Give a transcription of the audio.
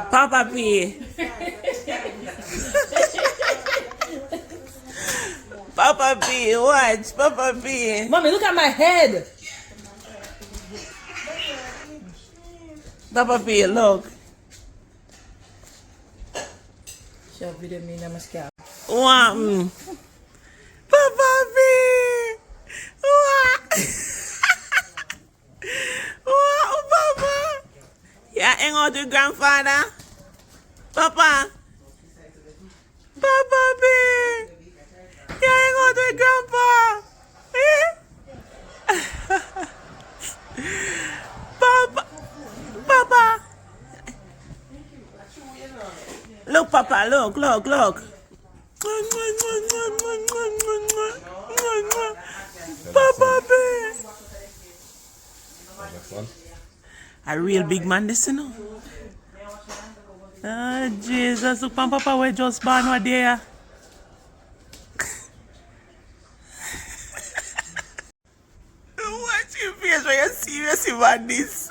Papa P. Papa P, watch. Papa P. Mommy, look at my head. Papa P, look. Show video me namaskar. Wow. Papa P. Wow. Wow, Papa. Yeah, hang out with grandfather. Papa. Papa B. Yeah, hang out with grandpa. Eh? Papa. Papa. Look, Papa, look. Papa B. A real big man, this, you know. Oh, Jesus, look, Papa, we just born one day. Watch your face when you're serious about this.